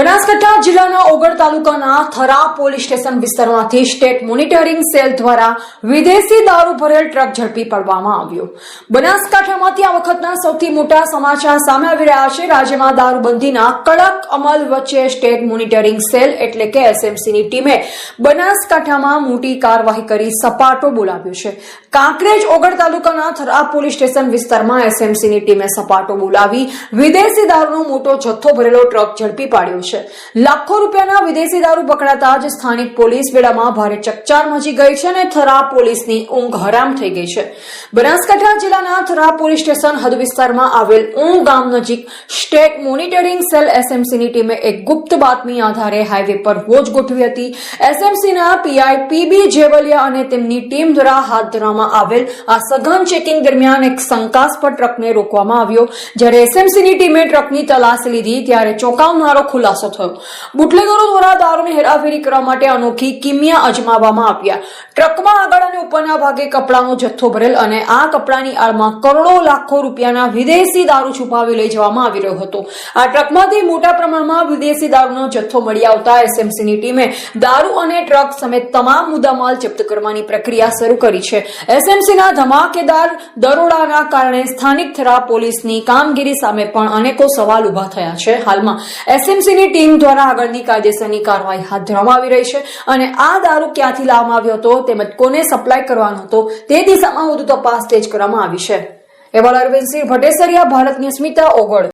બનાસકાંઠા જિલ્લાના ઓગળ તાલુકાના Thara police station વિસ્તારમાંથી સ્ટેટ મોનિટરિંગ સેલ દ્વારા વિદેશી દારૂ ભરેલ ટ્રક ઝડપી પાડવામાં આવ્યો। બનાસકાંઠામાંથી આ વખતના સૌથી મોટા સમાચાર સામે આવી રહ્યા છે। રાજ્યમાં દારૂબંધીના કડક અમલ વચ્ચે સ્ટેટ મોનિટરિંગ સેલ એટલે કે એસએમસીની ટીમે બનાસકાંઠામાં મોટી કાર્યવાહી કરી સપાટો બોલાવ્યો છે। કાંકરેજ ઓગળ તાલુકાના થરા પોલીસ સ્ટેશન વિસ્તારમાં એસએમસીની ટીમે સપાટો બોલાવી વિદેશી દારૂનો મોટો જથ્થો ભરેલો ટ્રક ઝડપી પાડ્યો છે। લાખો રૂપિયાના વિદેશી દારૂ પકડાતા જ સ્થાનિક પોલીસ બેડામાં ભારે ચકચાર મચી ગઈ છે અને થરા પોલીસની ઊંઘ હરામ થઈ ગઈ છે। બનાસકાંઠા જિલ્લાના થરા પોલીસ સ્ટેશન હદ વિસ્તારમાં આવેલ ઊં ગામ નજીક સ્ટેટ મોનિટરિંગ સેલ એસએમસીની ટીમે એક ગુપ્ત બાતમી આધારે હાઈવે પર વોચ ગોઠવી હતી। એસએમસીના પીઆઈ પીબી જેવલિયા અને તેમની ટીમ દ્વારા હાથ ધરવામાં આવેલ આ સઘન ચેકિંગ દરમિયાન એક શંકાસ્પદ ટ્રકને રોકવામાં આવ્યો। જ્યારે એસએમસીની ટીમે ટ્રકની તલાશી લીધી ત્યારે ચોંકાવનારો ખુલાસો થયો। બુટલેગરો દ્વારા દારૂની હેરાફેરી કરવા માટે અનોખી કિમિયા અજમાવવામાં આવ્યા। ટ્રકમાં આગળ અને ઉપરના ભાગે કપડાનો જથ્થો ભરેલ અને આ કપડાની આડમાં કરોડો લાખો રૂપિયાના વિદેશી દારૂ છુપાવી લઈ જવામાં આવી રહ્યો હતો। આ ટ્રકમાંથી મોટા પ્રમાણમાં વિદેશી દારૂનો જથ્થો મળી આવતા એસએમસીની ટીમે દારૂ અને ટ્રક સમેત તમામ મુદ્દામાલ જપ્ત કરવાની પ્રક્રિયા શરૂ કરી છે। એસએમસીના ધમાકેદાર દરોડાના કારણે સ્થાનિક થરા પોલીસની કામગીરી સામે પણ અનેકો સવાલ ઉભા થયા છે। હાલમાં એસએમસીની ટીમ દ્વારા આગળની કાયદેસરની કાર્યવાહી હાથ ધરવામાં આવી રહી છે અને આ દારૂ ક્યાંથી લાવવામાં આવ્યો હતો તેમજ કોને સપ્લાય કરવાનો હતો તે દિશામાં વધુ તપાસ તેજ કરવામાં આવી છે। અહેવાલ અરવિંદ સિંહ ભટ્ટેસરિયા, ભારતની સ્મિતા, ઓગળ।